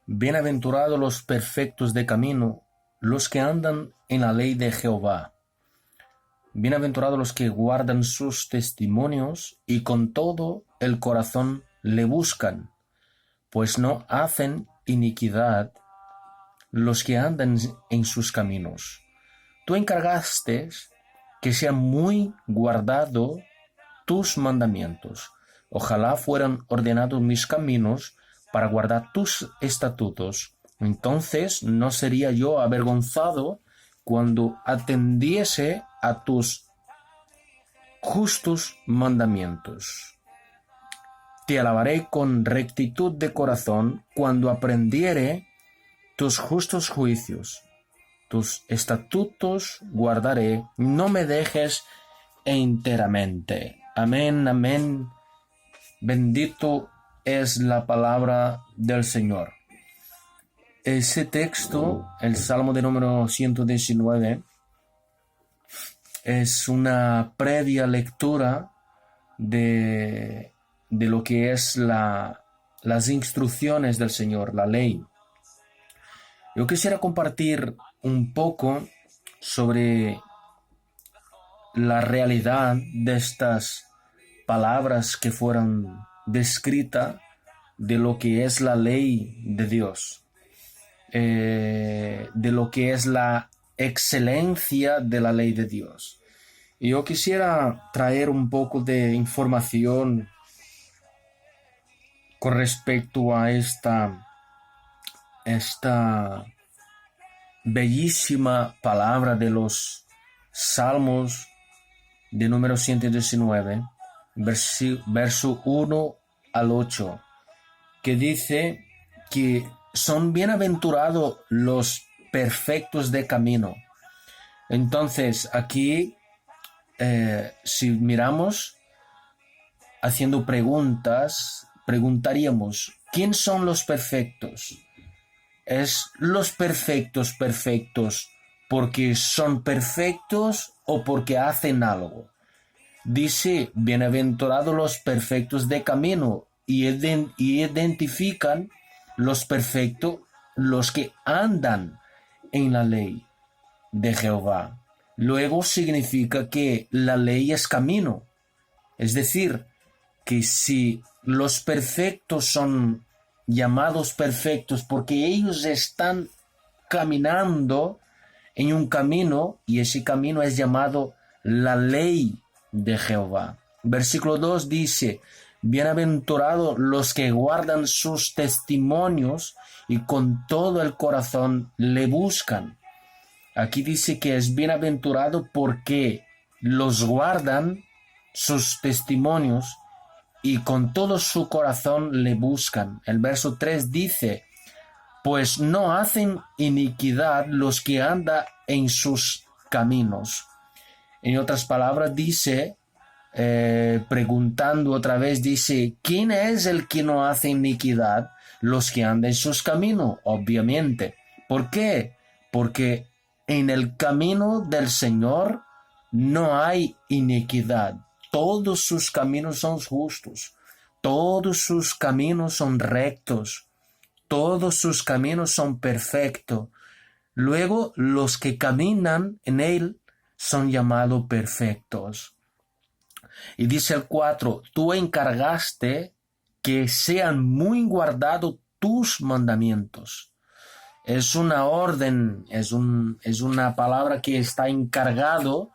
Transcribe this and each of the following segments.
Bienaventurados los perfectos de camino, los que andan en la ley de Jehová. Bienaventurados los que guardan sus testimonios y con todo el corazón le buscan, pues no hacen iniquidad los que andan en sus caminos. Tú encargaste que sea muy guardado tus mandamientos. Ojalá fueran ordenados mis caminos para guardar tus estatutos. Entonces no sería yo avergonzado cuando atendiese a tus justos mandamientos. Te alabaré con rectitud de corazón cuando aprendiere tus justos juicios. Tus estatutos guardaré, no me dejes enteramente. Amén, amén. Bendito es la palabra del Señor. Ese texto, el Salmo de número 119, es una previa lectura de lo que es las instrucciones del Señor, la ley. Yo quisiera compartir un poco sobre la realidad de estas palabras que fueron descritas de lo que es la ley de Dios, de lo que es la excelencia de la ley de Dios. Y yo quisiera traer un poco de información con respecto a esta bellísima palabra de los Salmos de número 119, verso 1 al 8, que dice que son bienaventurados los perfectos de camino. Entonces, aquí, si miramos, haciendo preguntas, preguntaríamos, ¿quién son los perfectos? ¿Es los perfectos porque son perfectos o porque hacen algo? Dice, bienaventurados los perfectos de camino, y identifican los perfectos, los que andan en la ley de Jehová. Luego significa que la ley es camino. Es decir, que si los perfectos son llamados perfectos porque ellos están caminando en un camino, y ese camino es llamado la ley de Jehová. Versículo 2 dice, bienaventurados los que guardan sus testimonios y con todo el corazón le buscan. Aquí dice que es bienaventurado porque los guardan sus testimonios y con todo su corazón le buscan. El verso 3 dice, pues no hacen iniquidad los que andan en sus caminos. En otras palabras dice, preguntando otra vez, dice, ¿quién es el que no hace iniquidad? Los que andan en sus caminos, obviamente. ¿Por qué? Porque en el camino del Señor no hay iniquidad. Todos sus caminos son justos. Todos sus caminos son rectos. Todos sus caminos son perfectos. Luego, los que caminan en él son llamados perfectos. Y dice el 4, tú encargaste que sean muy guardados tus mandamientos. Es una orden, es una palabra que está encargado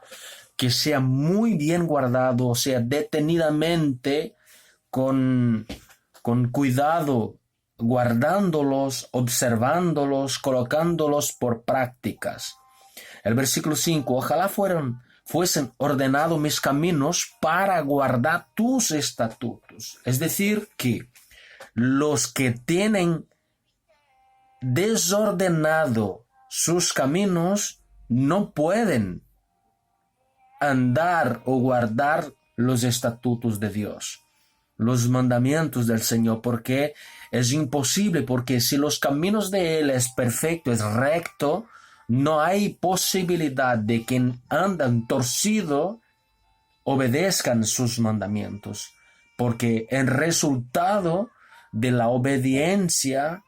que sea muy bien guardado, o sea, detenidamente, con cuidado, guardándolos, observándolos, colocándolos por prácticas. El versículo 5, ojalá fuesen ordenados mis caminos para guardar tus estatutos. Es decir, que los que tienen desordenado sus caminos no pueden andar o guardar los estatutos de Dios, los mandamientos del Señor, porque es imposible, porque si los caminos de Él es perfecto, es recto, no hay posibilidad de que andan torcido obedezcan sus mandamientos, porque el resultado de la obediencia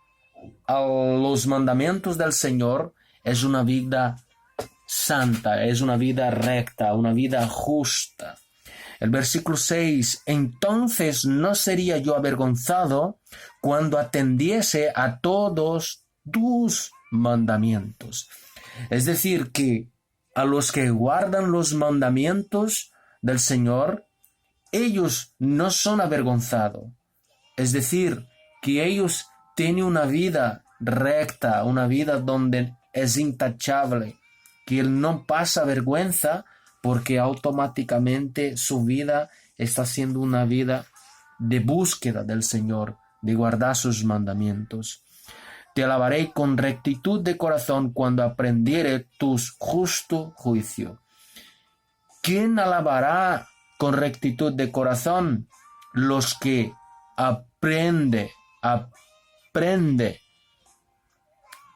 a los mandamientos del Señor es una vida santa, es una vida recta, una vida justa. El versículo 6, entonces no sería yo avergonzado cuando atendiese a todos tus mandamientos. Es decir, que a los que guardan los mandamientos del Señor, ellos no son avergonzados. Es decir, que ellos tienen una vida recta, una vida donde es intachable, que él no pasa vergüenza porque automáticamente su vida está siendo una vida de búsqueda del Señor, de guardar sus mandamientos. Te alabaré con rectitud de corazón cuando aprendiere tus justo juicio. ¿Quién alabará con rectitud de corazón? Los que aprende,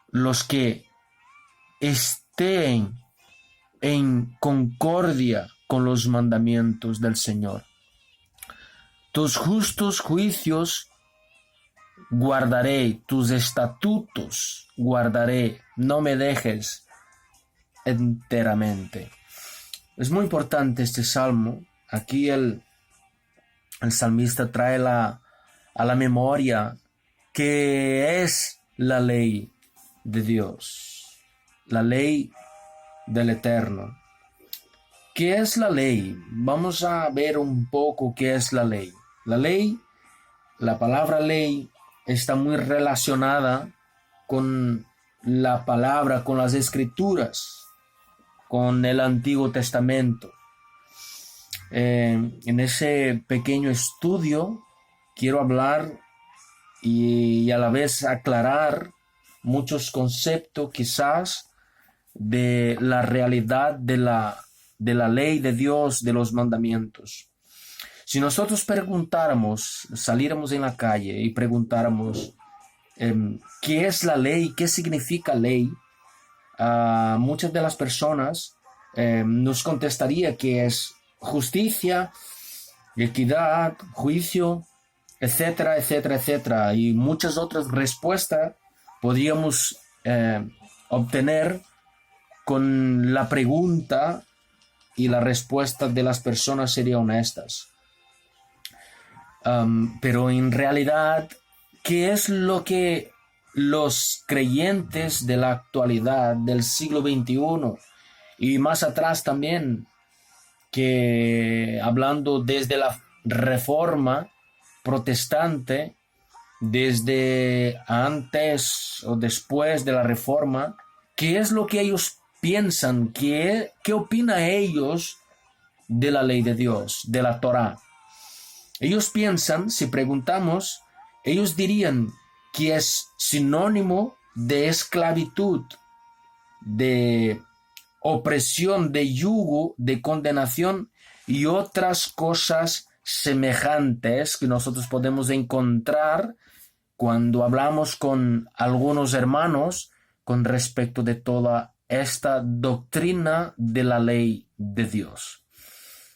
los que estén en concordia con los mandamientos del Señor. Tus justos juicios guardaré, tus estatutos guardaré, no me dejes enteramente. Es muy importante este salmo. Aquí el salmista trae a la memoria que es la ley de Dios, la ley del Eterno. ¿Qué es la ley? Vamos a ver un poco qué es la ley. La ley, la palabra ley, está muy relacionada con la palabra, con las escrituras, con el Antiguo Testamento. En ese pequeño estudio quiero hablar y a la vez aclarar muchos conceptos quizás de la realidad de la ley de Dios, de los mandamientos. Si nosotros preguntáramos, saliéramos en la calle y preguntáramos ¿qué es la ley? ¿Qué significa ley? Muchas de las personas nos contestaría que es justicia, equidad, juicio, etcétera, etcétera, etcétera. Y muchas otras respuestas podríamos obtener con la pregunta y la respuesta de las personas serían honestas. Pero en realidad, ¿qué es lo que los creyentes de la actualidad, del siglo XXI y más atrás también, que hablando desde la Reforma protestante, desde antes o después de la Reforma, qué es lo que ellos piensan, qué opinan ellos de la ley de Dios, de la Torá? Ellos piensan, si preguntamos, ellos dirían que es sinónimo de esclavitud, de opresión, de yugo, de condenación y otras cosas semejantes que nosotros podemos encontrar cuando hablamos con algunos hermanos con respecto de toda esta doctrina de la ley de Dios.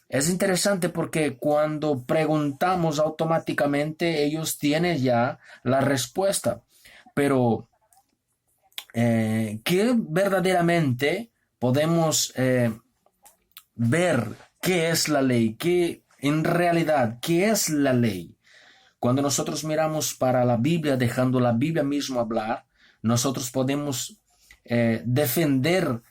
Es interesante porque cuando preguntamos automáticamente ellos tienen ya la respuesta, pero ¿qué verdaderamente podemos ver qué es la ley? ¿Qué en realidad qué es la ley? Cuando nosotros miramos para la Biblia, dejando la Biblia mismo hablar, nosotros podemos defender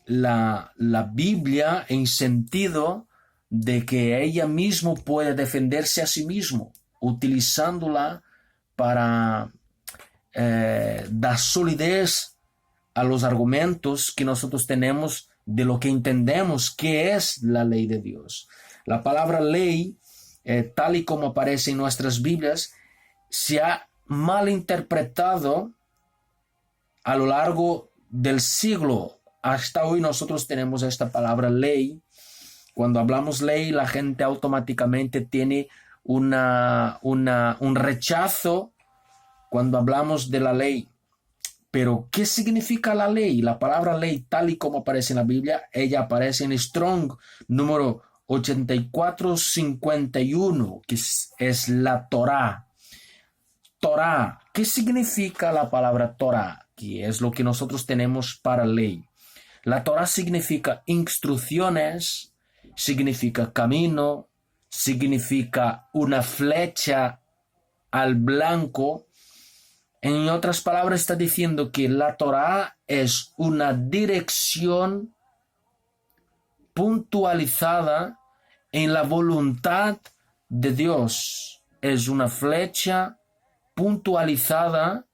la Biblia en sentido de que ella misma puede defenderse a sí mismo, utilizándola para dar solidez a los argumentos que nosotros tenemos de lo que entendemos que es la ley de Dios. La palabra ley, tal y como aparece en nuestras Biblias, se ha malinterpretado a lo largo del siglo. Hasta hoy nosotros tenemos esta palabra ley. Cuando hablamos ley, la gente automáticamente tiene un rechazo cuando hablamos de la ley. Pero, ¿qué significa la ley? La palabra ley, tal y como aparece en la Biblia, ella aparece en Strong, número 8451, que es la Torá. Torah. ¿Qué significa la palabra Torah? Que es lo que nosotros tenemos para ley. La Torah significa instrucciones, significa camino, significa una flecha al blanco. En otras palabras, está diciendo que la Torah es una dirección puntualizada en la voluntad de Dios. Es una flecha puntualizada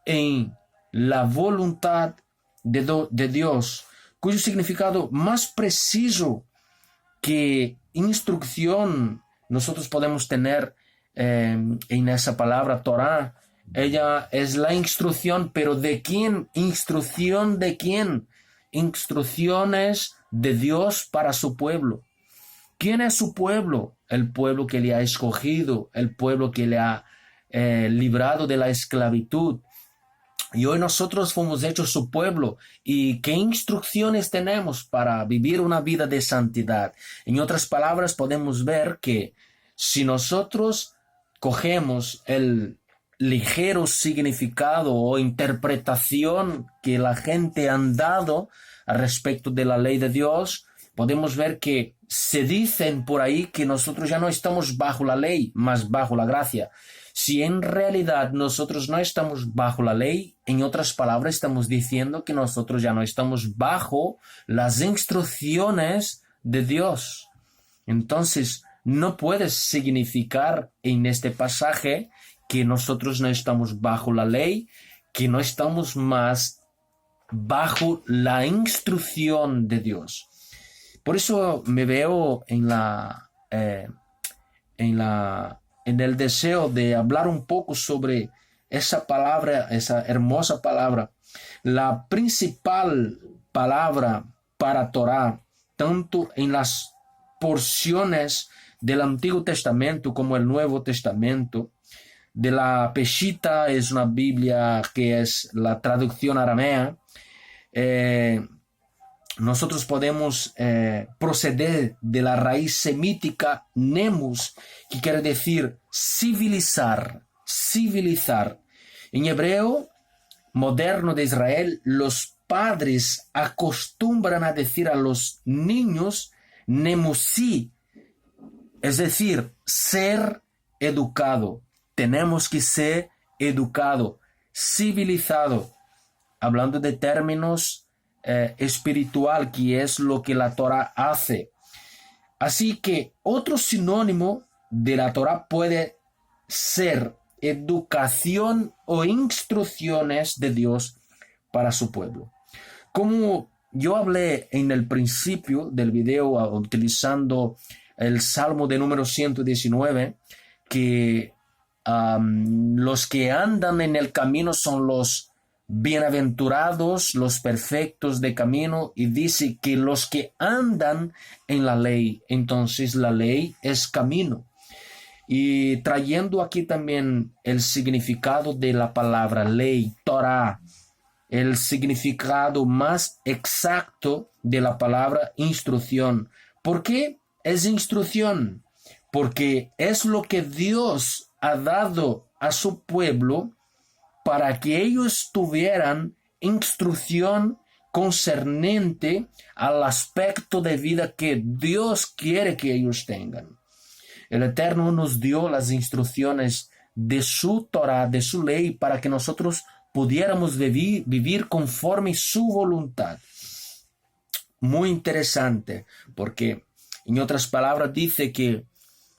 en la voluntad de Dios, cuyo significado más preciso que instrucción nosotros podemos tener en esa palabra Torah. Ella es la instrucción, pero ¿de quién? ¿Instrucción de quién? Instrucciones de Dios para su pueblo. ¿Quién es su pueblo? El pueblo que le ha escogido, el pueblo que le ha librado de la esclavitud. Y hoy nosotros fuimos hechos su pueblo. ¿Y qué instrucciones tenemos para vivir una vida de santidad? En otras palabras, podemos ver que si nosotros cogemos el ligero significado o interpretación que la gente han dado al respecto de la ley de Dios, podemos ver que se dicen por ahí que nosotros ya no estamos bajo la ley, más bajo la gracia. Si en realidad nosotros no estamos bajo la ley, en otras palabras estamos diciendo que nosotros ya no estamos bajo las instrucciones de Dios. Entonces, no puede significar en este pasaje que nosotros no estamos bajo la ley, que no estamos más bajo la instrucción de Dios. Por eso me veo en el deseo de hablar un poco sobre esa palabra, esa hermosa palabra, la principal palabra para Torah, tanto en las porciones del Antiguo Testamento como el Nuevo Testamento. De la Peshitta es una Biblia que es la traducción aramea. Nosotros podemos proceder de la raíz semítica nemus, que quiere decir civilizar, civilizar. En hebreo moderno de Israel, los padres acostumbran a decir a los niños nemusí, es decir, ser educado. Tenemos que ser educado, civilizado, hablando de términos espiritual, que es lo que la Torah hace. Así que otro sinónimo de la Torah puede ser educación o instrucciones de Dios para su pueblo. Como yo hablé en el principio del video utilizando el Salmo de número 119, que los que andan en el camino son los bienaventurados, los perfectos de camino, y dice que los que andan en la ley, entonces la ley es camino. Y trayendo aquí también el significado de la palabra ley, Torah, el significado más exacto de la palabra instrucción. ¿Por qué es instrucción? Porque es lo que Dios ha dado a su pueblo para que ellos tuvieran instrucción concernente al aspecto de vida que Dios quiere que ellos tengan. El Eterno nos dio las instrucciones de su Torah, de su ley, para que nosotros pudiéramos vivir conforme su voluntad. Muy interesante, porque en otras palabras dice que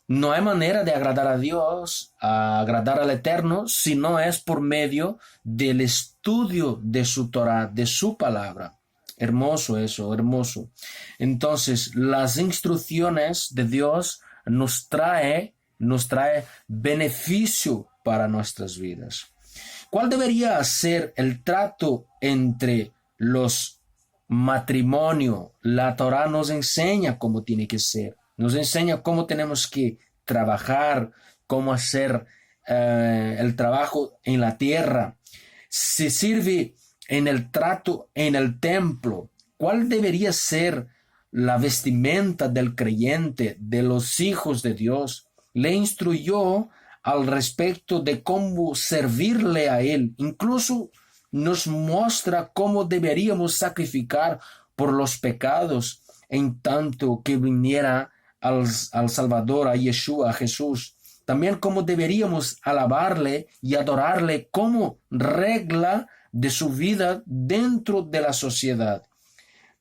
no hay manera de agradar a Dios, a agradar al Eterno, si no es por medio del estudio de su Torah, de su palabra. Hermoso eso, hermoso. Entonces, las instrucciones de Dios nos trae beneficio para nuestras vidas. ¿Cuál debería ser el trato entre los matrimonios? La Torah nos enseña cómo tiene que ser. Nos enseña cómo tenemos que trabajar, cómo hacer el trabajo en la tierra. Se sirve en el trato en el templo. ¿Cuál debería ser la vestimenta del creyente, de los hijos de Dios? Le instruyó al respecto de cómo servirle a Él. Incluso nos muestra cómo deberíamos sacrificar por los pecados en tanto que viniera al Salvador, a Yeshua, a Jesús. También cómo deberíamos alabarle y adorarle como regla de su vida dentro de la sociedad.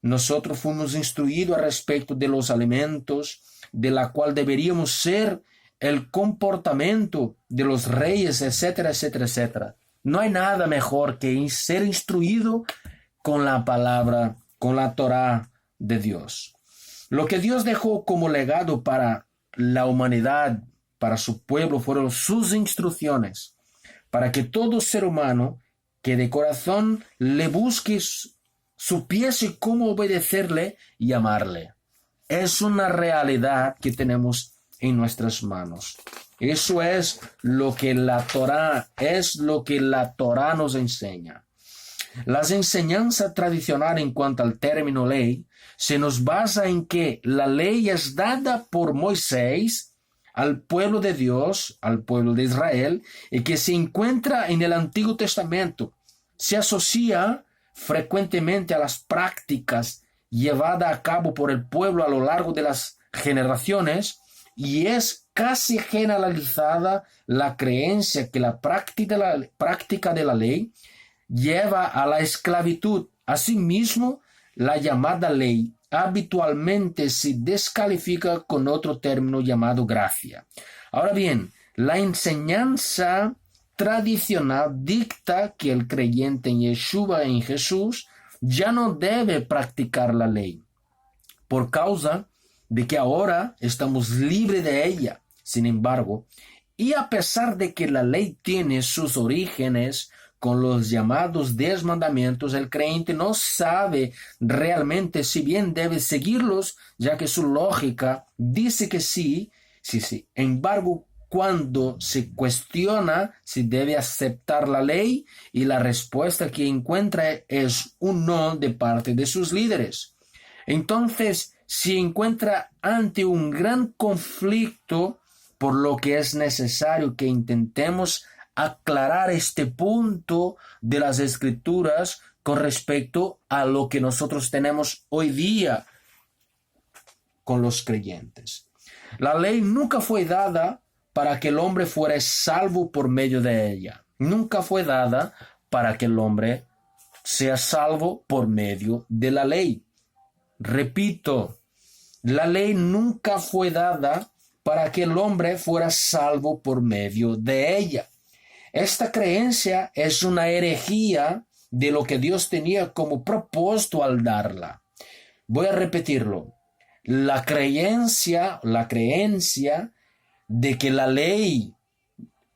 Nosotros fuimos instruidos al respecto de los alimentos, de la cual deberíamos ser el comportamiento de los reyes, etcétera, etcétera, etcétera. No hay nada mejor que ser instruido con la palabra, con la Torá de Dios. Lo que Dios dejó como legado para la humanidad, para su pueblo, fueron sus instrucciones, para que todo ser humano que de corazón le busque supiese cómo obedecerle y amarle. Es una realidad que tenemos en nuestras manos. Eso es lo que la Torá nos enseña. Las enseñanzas tradicionales en cuanto al término ley se nos basa en que la ley es dada por Moisés al pueblo de Dios, al pueblo de Israel, y que se encuentra en el Antiguo Testamento. Se asocia frecuentemente a las prácticas llevadas a cabo por el pueblo a lo largo de las generaciones, y es casi generalizada la creencia que la práctica de la ley lleva a la esclavitud. Asimismo, la llamada ley habitualmente se descalifica con otro término llamado gracia. Ahora bien, la enseñanza tradicional dicta que el creyente en Yeshua, en Jesús, ya no debe practicar la ley, por causa de que ahora estamos libres de ella. Sin embargo, y a pesar de que la ley tiene sus orígenes con los llamados 10 mandamientos, el creyente no sabe realmente si bien debe seguirlos, ya que su lógica dice que sí. Sin embargo, cuando se cuestiona si debe aceptar la ley, y la respuesta que encuentra es un no de parte de sus líderes, entonces se encuentra ante un gran conflicto, por lo que es necesario que intentemos aclarar este punto de las Escrituras con respecto a lo que nosotros tenemos hoy día con los creyentes. La ley nunca fue dada para que el hombre fuera salvo por medio de ella. Nunca fue dada para que el hombre sea salvo por medio de la ley. Repito, la ley nunca fue dada para que el hombre fuera salvo por medio de ella. Esta creencia es una herejía de lo que Dios tenía como propósito al darla. Voy a repetirlo. La creencia de que la ley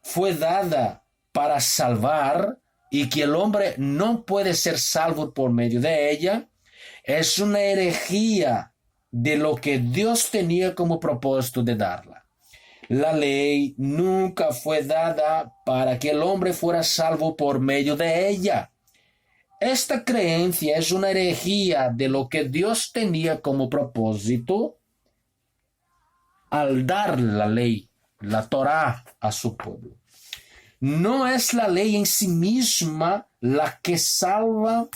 fue dada para salvar y que el hombre no puede ser salvo por medio de ella es una herejía de lo que Dios tenía como propósito de darla. La ley nunca fue dada para que el hombre fuera salvo por medio de ella. Esta creencia es una herejía de lo que Dios tenía como propósito al dar la ley, la Torá, a su pueblo. No es la ley en sí misma la que salva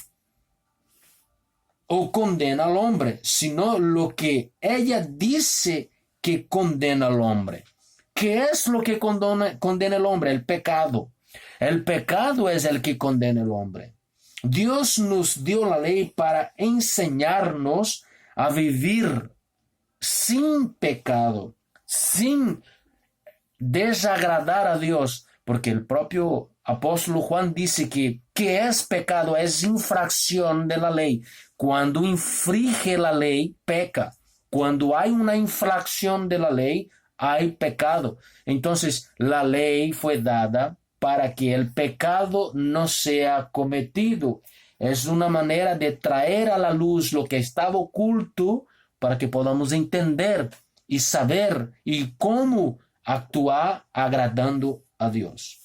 o condena al hombre, sino lo que ella dice que condena al hombre. ¿Qué es lo que condena al hombre? El pecado. El pecado es el que condena al hombre. Dios nos dio la ley para enseñarnos a vivir sin pecado, sin desagradar a Dios, porque el propio apóstol Juan dice que ¿qué es pecado? Es infracción de la ley. Cuando infringe la ley, peca. Cuando hay una infracción de la ley, hay pecado. Entonces, la ley fue dada para que el pecado no sea cometido. Es una manera de traer a la luz lo que estaba oculto para que podamos entender y saber y cómo actuar agradando a Dios.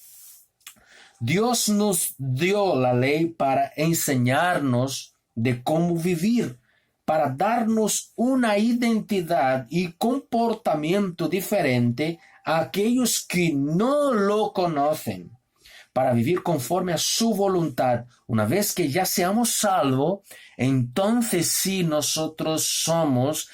Dios nos dio la ley para enseñarnos de cómo vivir, para darnos una identidad y comportamiento diferente a aquellos que no lo conocen, para vivir conforme a su voluntad. Una vez que ya seamos salvos, entonces sí nosotros somos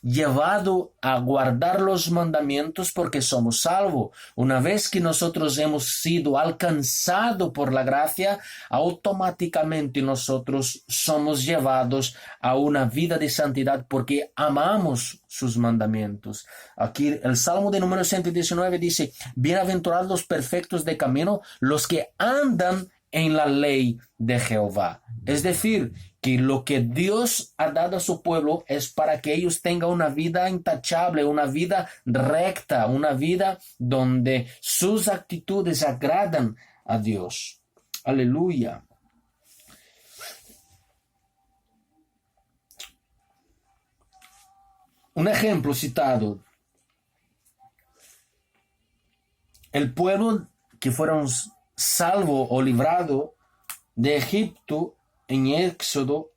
llevados a guardar los mandamientos porque somos salvos. Una vez que nosotros hemos sido alcanzados por la gracia, automáticamente nosotros somos llevados a una vida de santidad porque amamos sus mandamientos. Aquí el Salmo de número 119 dice: bienaventurados los perfectos de camino, los que andan en la ley de Jehová. Es decir, que lo que Dios ha dado a su pueblo es para que ellos tengan una vida intachable, una vida recta, una vida donde sus actitudes agradan a Dios. Aleluya. Un ejemplo citado: el pueblo que fueron salvo o librado de Egipto en Éxodo,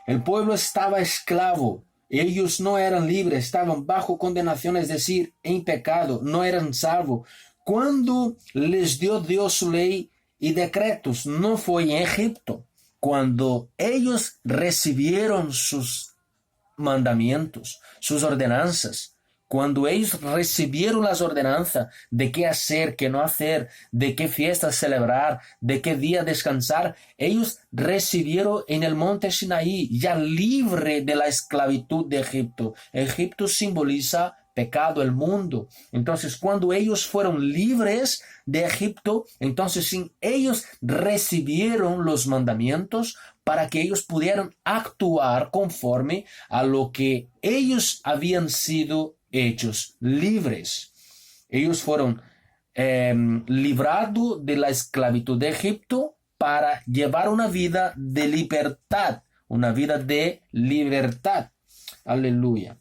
el pueblo estaba esclavo, ellos no eran libres, estaban bajo condenación, es decir, en pecado, no eran salvos. Cuando les dio Dios su ley y decretos, no fue en Egipto. Cuando ellos recibieron sus mandamientos, sus ordenanzas, cuando ellos recibieron las ordenanzas de qué hacer, qué no hacer, de qué fiesta celebrar, de qué día descansar, ellos recibieron en el monte Sinaí, ya libre de la esclavitud de Egipto. Egipto simboliza pecado, el mundo. Entonces, cuando ellos fueron libres de Egipto, entonces ellos recibieron los mandamientos para que ellos pudieran actuar conforme a lo que ellos habían sido hechos libres. Ellos fueron librados de la esclavitud de Egipto para llevar una vida de libertad, una vida de libertad. Aleluya.